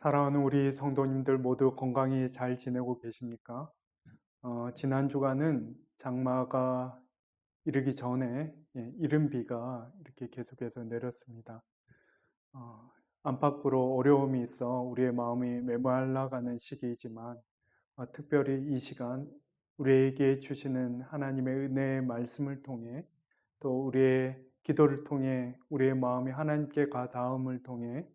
사랑하는 우리 성도님들 모두 건강히 잘 지내고 계십니까? 지난 주간은 장마가 이르기 전에 이른 비가 이렇게 계속해서 내렸습니다. 어, 안팎으로 어려움이 있어 우리의 마음이 메말라가는 시기이지만 특별히 이 시간 우리에게 주시는 하나님의 은혜의 말씀을 통해 또 우리의 기도를 통해 우리의 마음이 하나님께 가 닿음을 통해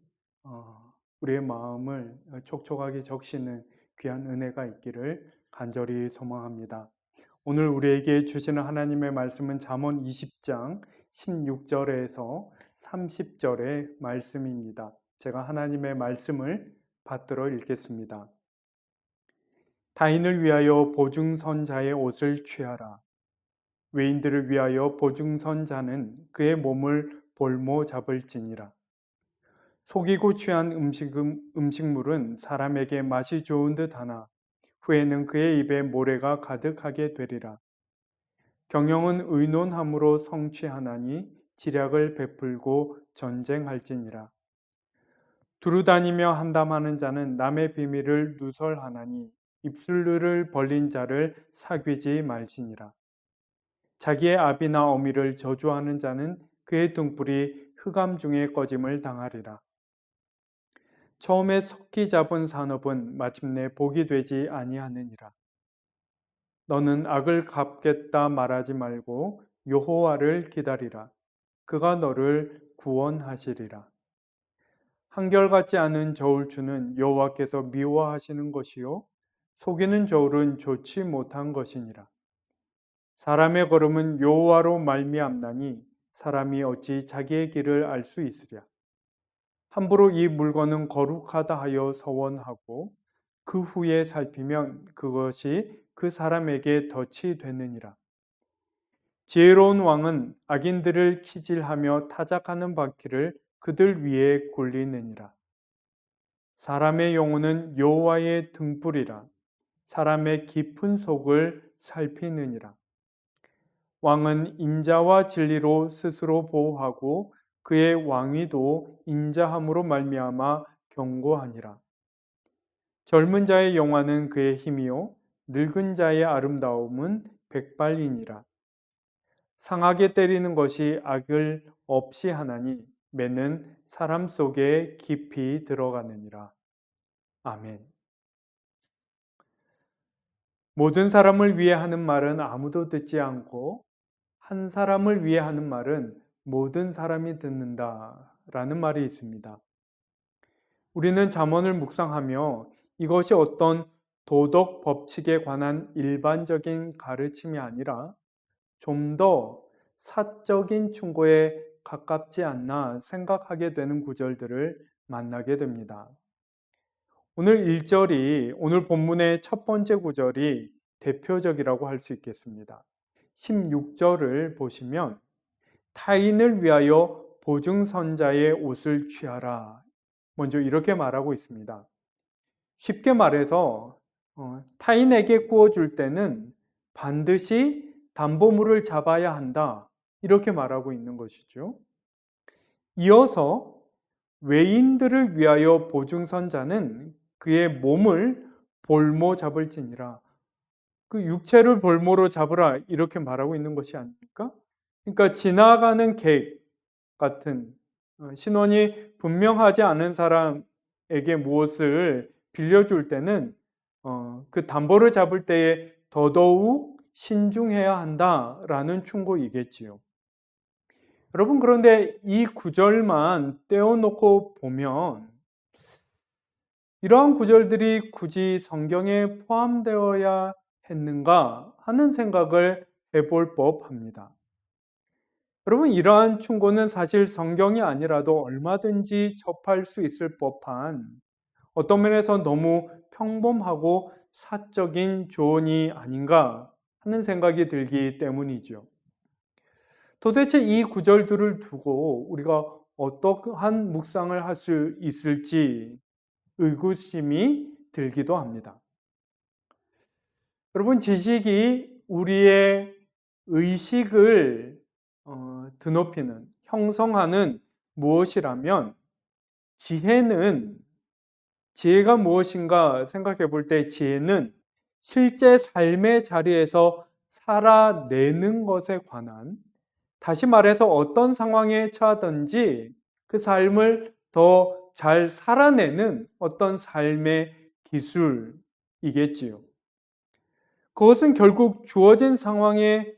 우리의 마음을 촉촉하게 적시는 귀한 은혜가 있기를 간절히 소망합니다. 오늘 우리에게 주시는 하나님의 말씀은 잠언 20장 16절에서 30절의 말씀입니다. 제가 하나님의 말씀을 받들어 읽겠습니다. 타인을 위하여 보증선자의 옷을 취하라. 외인들을 위하여 보증선자는 그의 몸을 볼모 잡을지니라. 속이고 취한 음식물은 사람에게 맛이 좋은 듯 하나 후에는 그의 입에 모래가 가득하게 되리라. 경영은 의논함으로 성취하나니 지략을 베풀고 전쟁할지니라. 두루다니며 한담하는 자는 남의 비밀을 누설하나니 입술을 벌린 자를 사귀지 말지니라. 자기의 아비나 어미를 저주하는 자는 그의 등불이 흑암 중에 꺼짐을 당하리라. 처음에 속히 잡은 산업은 마침내 복이 되지 아니하느니라. 너는 악을 갚겠다 말하지 말고 여호와를 기다리라. 그가 너를 구원하시리라. 한결같지 않은 저울추는 여호와께서 미워하시는 것이요 속이는 저울은 좋지 못한 것이니라. 사람의 걸음은 여호와로 말미암나니 사람이 어찌 자기의 길을 알 수 있으랴. 함부로 이 물건은 거룩하다 하여 서원하고 그 후에 살피면 그것이 그 사람에게 덫이 되느니라. 지혜로운 왕은 악인들을 키질하며 타작하는 바퀴를 그들 위에 굴리느니라. 사람의 영혼은 여호와의 등불이라. 사람의 깊은 속을 살피느니라. 왕은 인자와 진리로 스스로 보호하고 그의 왕위도 인자함으로 말미암아 견고하니라. 젊은 자의 영화는 그의 힘이요 늙은 자의 아름다움은 백발이니라. 상하게 때리는 것이 악을 없이 하나니 매는 사람 속에 깊이 들어가느니라. 아멘. 모든 사람을 위해 하는 말은 아무도 듣지 않고 한 사람을 위해 하는 말은 모든 사람이 듣는다라는 말이 있습니다. 우리는 잠언을 묵상하며 이것이 어떤 도덕 법칙에 관한 일반적인 가르침이 아니라 좀 더 사적인 충고에 가깝지 않나 생각하게 되는 구절들을 만나게 됩니다. 오늘 1절이 오늘 본문의 첫 번째 구절이 대표적이라고 할 수 있겠습니다. 16절을 보시면 타인을 위하여 보증선자의 옷을 취하라. 먼저 이렇게 말하고 있습니다. 쉽게 말해서 타인에게 구워줄 때는 반드시 담보물을 잡아야 한다. 이렇게 말하고 있는 것이죠. 이어서 외인들을 위하여 보증선자는 그의 몸을 볼모 잡을지니라. 그 육체를 볼모로 잡으라 이렇게 말하고 있는 것이 아닙니까? 그러니까 지나가는 객 같은 신원이 분명하지 않은 사람에게 무엇을 빌려줄 때는 그 담보를 잡을 때에 더더욱 신중해야 한다라는 충고이겠지요. 여러분 그런데 이 구절만 떼어놓고 보면 이러한 구절들이 굳이 성경에 포함되어야 했는가 하는 생각을 해볼 법합니다. 여러분 이러한 충고는 사실 성경이 아니라도 얼마든지 접할 수 있을 법한 어떤 면에서 너무 평범하고 사적인 조언이 아닌가 하는 생각이 들기 때문이죠. 도대체 이 구절들을 두고 우리가 어떠한 묵상을 할 수 있을지 의구심이 들기도 합니다. 여러분 지식이 우리의 의식을 드높이는, 형성하는 무엇이라면 지혜는 지혜가 무엇인가 생각해 볼 때 지혜는 실제 삶의 자리에서 살아내는 것에 관한, 다시 말해서 어떤 상황에 처하든지 그 삶을 더 잘 살아내는 어떤 삶의 기술이겠지요. 그것은 결국 주어진 상황에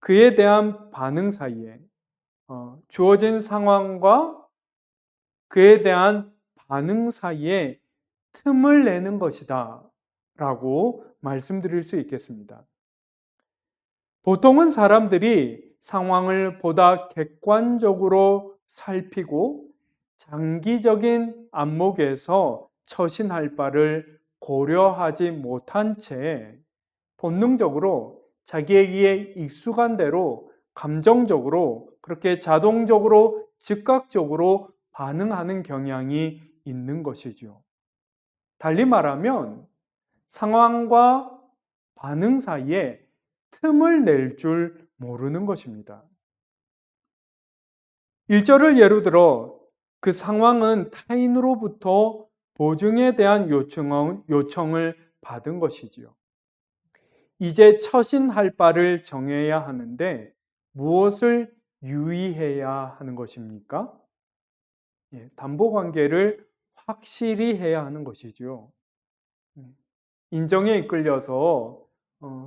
그에 대한 반응 사이에 주어진 상황과 그에 대한 반응 사이에 틈을 내는 것이다 라고 말씀드릴 수 있겠습니다. 보통은 사람들이 상황을 보다 객관적으로 살피고 장기적인 안목에서 처신할 바를 고려하지 못한 채 본능적으로 자기에게 익숙한 대로 감정적으로 그렇게 자동적으로 즉각적으로 반응하는 경향이 있는 것이죠. 달리 말하면 상황과 반응 사이에 틈을 낼 줄 모르는 것입니다. 1절을 예로 들어 그 상황은 타인으로부터 보증에 대한 요청을 받은 것이지요. 이제 처신할 바를 정해야 하는데 무엇을 유의해야 하는 것입니까? 담보관계를 확실히 해야 하는 것이죠. 인정에 이끌려서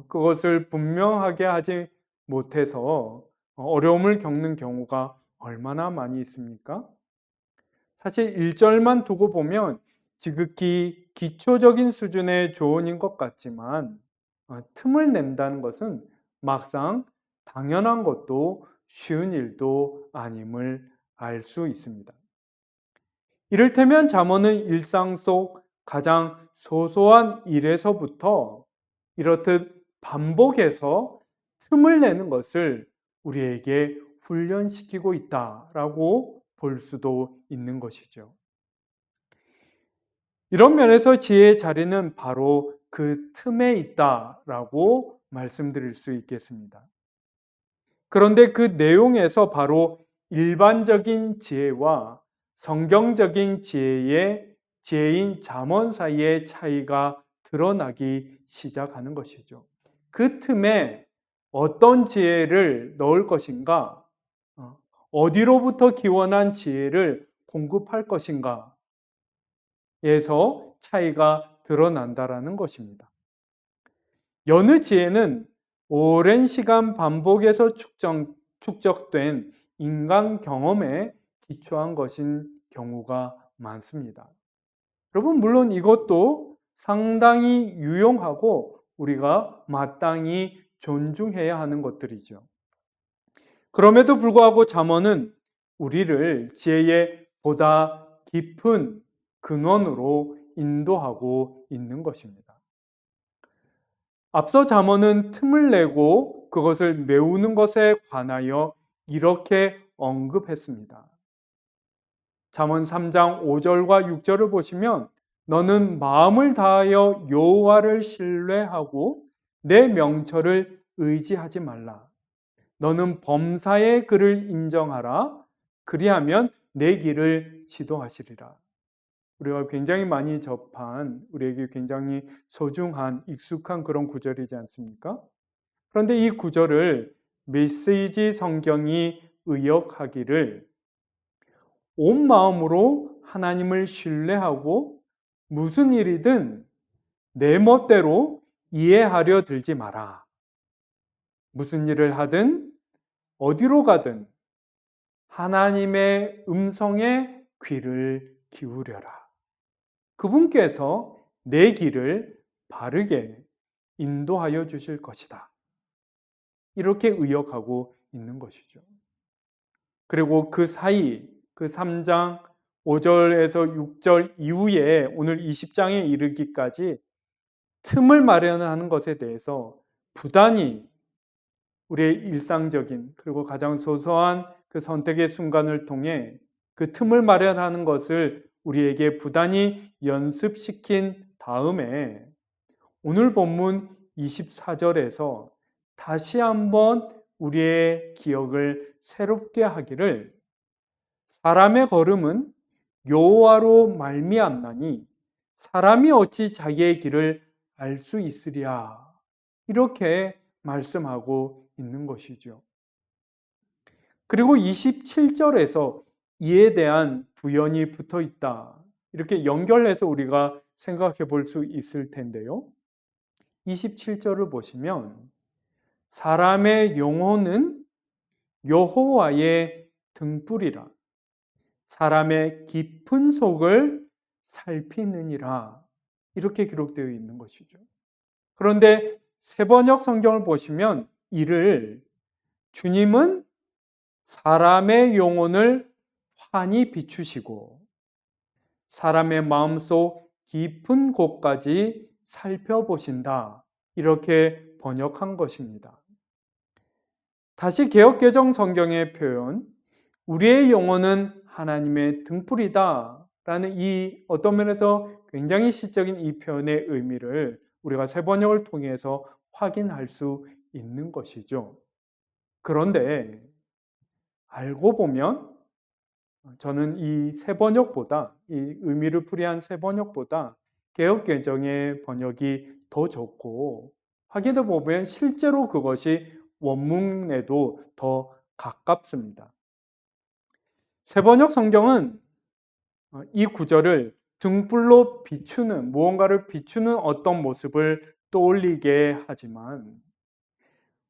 그것을 분명하게 하지 못해서 어려움을 겪는 경우가 얼마나 많이 있습니까? 사실 1절만 두고 보면 지극히 기초적인 수준의 조언인 것 같지만 틈을 낸다는 것은 막상 당연한 것도 쉬운 일도 아님을 알 수 있습니다. 이를테면 잠언은 일상 속 가장 소소한 일에서부터 이렇듯 반복해서 틈을 내는 것을 우리에게 훈련시키고 있다라고 볼 수도 있는 것이죠. 이런 면에서 지혜의 자리는 바로 그 틈에 있다라고 말씀드릴 수 있겠습니다. 그런데 그 내용에서 바로 일반적인 지혜와 성경적인 지혜인 잠언 사이의 차이가 드러나기 시작하는 것이죠. 그 틈에 어떤 지혜를 넣을 것인가, 어디로부터 기원한 지혜를 공급할 것인가 에서 차이가 드러난다라는 것입니다. 여느 지혜는 오랜 시간 반복해서 축적된 인간 경험에 기초한 것인 경우가 많습니다. 여러분, 물론 이것도 상당히 유용하고 우리가 마땅히 존중해야 하는 것들이죠. 그럼에도 불구하고 잠언은 우리를 지혜의 보다 깊은 근원으로 인도하고 있는 것입니다. 앞서 잠언은 틈을 내고 그것을 메우는 것에 관하여 이렇게 언급했습니다. 잠언 3장 5절과 6절을 보시면 너는 마음을 다하여 여호와를 신뢰하고 내 명철을 의지하지 말라. 너는 범사의 그를 인정하라. 그리하면 내 길을 지도하시리라. 우리가 굉장히 많이 접한, 우리에게 굉장히 소중한, 익숙한 그런 구절이지 않습니까? 그런데 이 구절을 메시지 성경이 의역하기를 온 마음으로 하나님을 신뢰하고 무슨 일이든 내 멋대로 이해하려 들지 마라. 무슨 일을 하든 어디로 가든 하나님의 음성에 귀를 기울여라. 그분께서 내 길을 바르게 인도하여 주실 것이다. 이렇게 의역하고 있는 것이죠. 그리고 그 사이, 그 3장 5절에서 6절 이후에 오늘 20장에 이르기까지 틈을 마련하는 것에 대해서 부단히 우리의 일상적인 그리고 가장 소소한 그 선택의 순간을 통해 그 틈을 마련하는 것을 우리에게 부단히 연습시킨 다음에 오늘 본문 24절에서 다시 한번 우리의 기억을 새롭게 하기를 사람의 걸음은 여호와로 말미암나니 사람이 어찌 자기의 길을 알 수 있으랴. 이렇게 말씀하고 있는 것이죠. 그리고 27절에서 이에 대한 부연이 붙어 있다. 이렇게 연결해서 우리가 생각해 볼 수 있을 텐데요. 27절을 보시면 사람의 영혼은 여호와의 등불이라 사람의 깊은 속을 살피느니라 이렇게 기록되어 있는 것이죠. 그런데 세번역 성경을 보시면 이를 주님은 사람의 영혼을 환히 비추시고 사람의 마음속 깊은 곳까지 살펴보신다. 이렇게 번역한 것입니다. 다시 개역개정 성경의 표현, 우리의 영혼은 하나님의 등불이다. 라는 이 어떤 면에서 굉장히 시적인 이 표현의 의미를 우리가 세번역을 통해서 확인할 수 있는 것이죠. 그런데 알고 보면 저는 이 세번역보다 이 의미를 풀이한 세번역보다 개역개정의 번역이 더 좋고 확인해 보면 실제로 그것이 원문에도 더 가깝습니다. 세번역 성경은 이 구절을 등불로 비추는 무언가를 비추는 어떤 모습을 떠올리게 하지만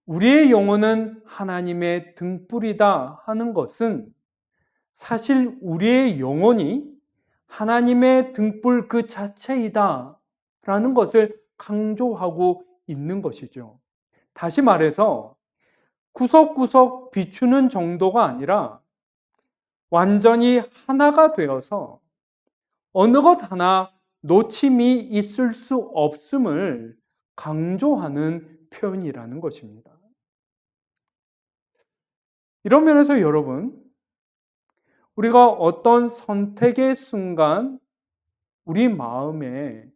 우리의 영혼은 하나님의 등불이다 하는 것은 사실 우리의 영혼이 하나님의 등불 그 자체이다 라는 것을 강조하고 있는 것이죠. 다시 말해서 구석구석 비추는 정도가 아니라 완전히 하나가 되어서 어느 것 하나 놓침이 있을 수 없음을 강조하는 표현이라는 것입니다. 이런 면에서 여러분, 우리가 어떤 선택의 순간 우리 마음에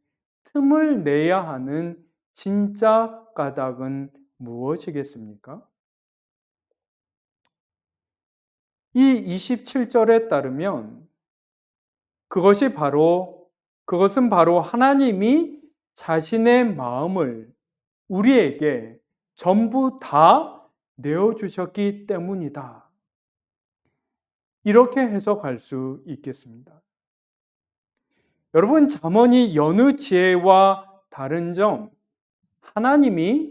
틈을 내야 하는 진짜 까닭은 무엇이겠습니까? 이 27절에 따르면 그것은 바로 하나님이 자신의 마음을 우리에게 전부 다 내어주셨기 때문이다. 이렇게 해석할 수 있겠습니다. 여러분, 잠언이 여느 지혜와 다른 점,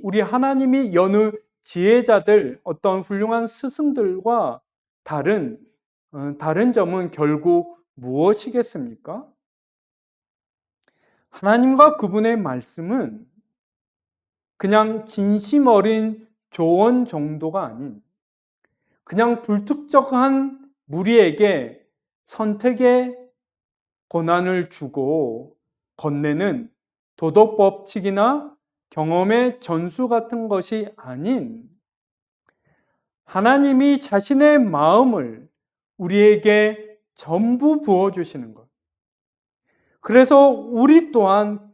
우리 하나님이 여느 지혜자들, 어떤 훌륭한 스승들과 다른 점은 결국 무엇이겠습니까? 하나님과 그분의 말씀은 그냥 진심 어린 조언 정도가 아닌 그냥 불특정한 무리에게 선택의 권한을 주고 건네는 도덕 법칙이나 경험의 전수 같은 것이 아닌 하나님이 자신의 마음을 우리에게 전부 부어주시는 것. 그래서 우리 또한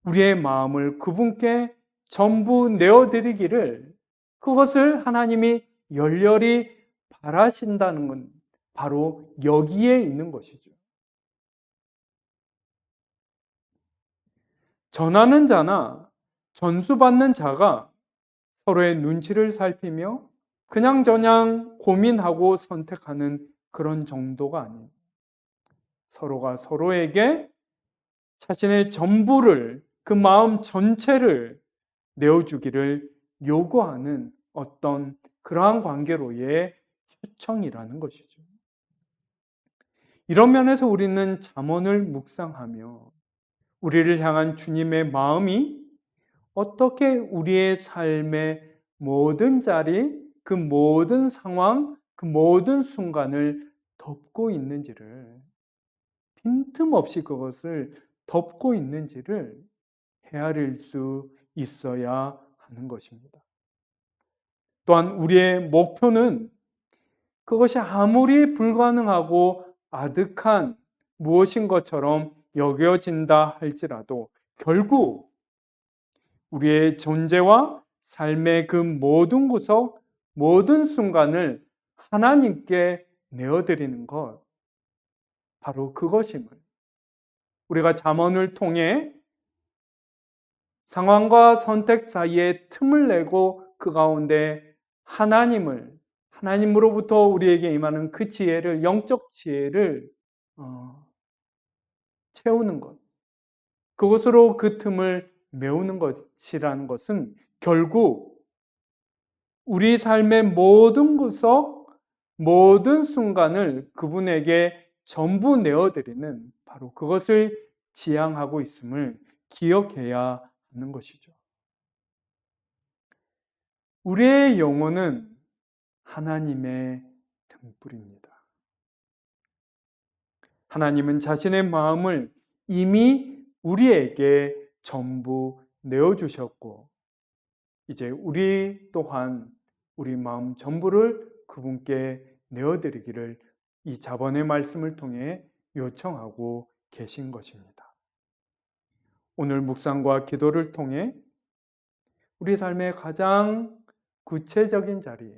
우리의 마음을 그분께 전부 내어드리기를 그것을 하나님이 열렬히 바라신다는 건 바로 여기에 있는 것이죠. 전하는 자나 전수받는 자가 서로의 눈치를 살피며 그냥저냥 고민하고 선택하는 그런 정도가 아닌 서로가 서로에게 자신의 전부를 그 마음 전체를 내어주기를 요구하는 어떤 그러한 관계로의 초청이라는 것이죠. 이런 면에서 우리는 잠언을 묵상하며 우리를 향한 주님의 마음이 어떻게 우리의 삶의 모든 자리, 그 모든 상황, 그 모든 순간을 덮고 있는지를 빈틈없이 그것을 덮고 있는지를 헤아릴 수 있어야 하는 것입니다. 또한 우리의 목표는 그것이 아무리 불가능하고 아득한 무엇인 것처럼 여겨진다 할지라도 결국 우리의 존재와 삶의 그 모든 구석, 모든 순간을 하나님께 내어드리는 것, 바로 그것임을 우리가 잠언을 통해 상황과 선택 사이에 틈을 내고 그 가운데 하나님으로부터 우리에게 임하는 그 지혜를, 영적 지혜를 채우는 것. 그것으로 그 틈을 메우는 것이라는 것은 결국 우리 삶의 모든 구석, 모든 순간을 그분에게 전부 내어드리는 바로 그것을 지향하고 있음을 기억해야 하는 것이죠. 우리의 영혼은 하나님의 등불입니다. 하나님은 자신의 마음을 이미 우리에게 전부 내어주셨고, 이제 우리 또한 우리 마음 전부를 그분께 내어드리기를 이 자번의 말씀을 통해 요청하고 계신 것입니다. 오늘 묵상과 기도를 통해 우리 삶의 가장 구체적인 자리,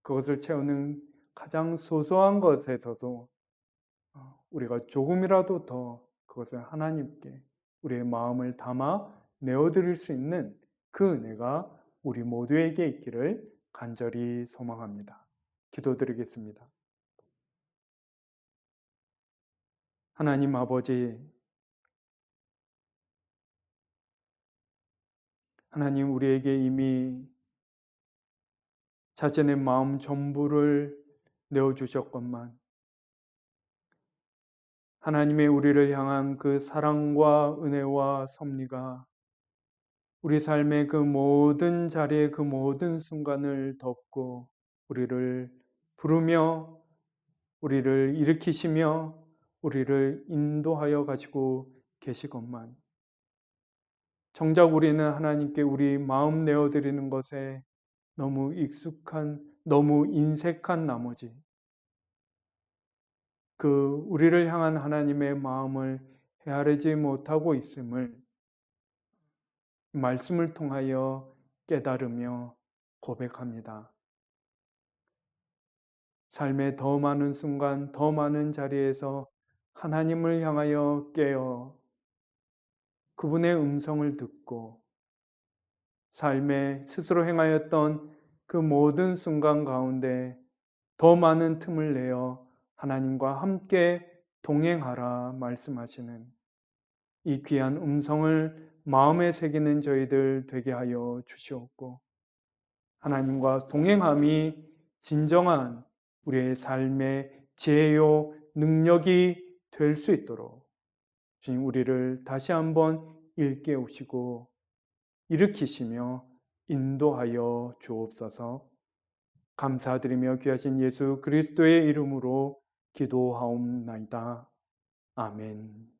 그것을 채우는 가장 소소한 것에서도 우리가 조금이라도 더 그것을 하나님께 우리의 마음을 담아 내어드릴 수 있는 그 은혜가 우리 모두에게 있기를 간절히 소망합니다. 기도드리겠습니다. 하나님 아버지, 하나님 우리에게 이미 자신의 마음 전부를 내어주셨건만 하나님의 우리를 향한 그 사랑과 은혜와 섭리가 우리 삶의 그 모든 자리에 그 모든 순간을 덮고 우리를 부르며 우리를 일으키시며 우리를 인도하여 가지고 계시건만 정작 우리는 하나님께 우리 마음 내어드리는 것에 너무 익숙한, 너무 인색한 나머지 그 우리를 향한 하나님의 마음을 헤아리지 못하고 있음을 말씀을 통하여 깨달으며 고백합니다. 삶의 더 많은 순간, 더 많은 자리에서 하나님을 향하여 깨어 그분의 음성을 듣고 삶에 스스로 행하였던 그 모든 순간 가운데 더 많은 틈을 내어 하나님과 함께 동행하라 말씀하시는 이 귀한 음성을 마음에 새기는 저희들 되게 하여 주시옵고 하나님과 동행함이 진정한 우리의 삶의 지혜요 능력이 될 수 있도록 주님 우리를 다시 한번 일깨우시고 일으키시며 인도하여 주옵소서. 감사드리며 귀하신 예수 그리스도의 이름으로 기도하옵나이다. 아멘.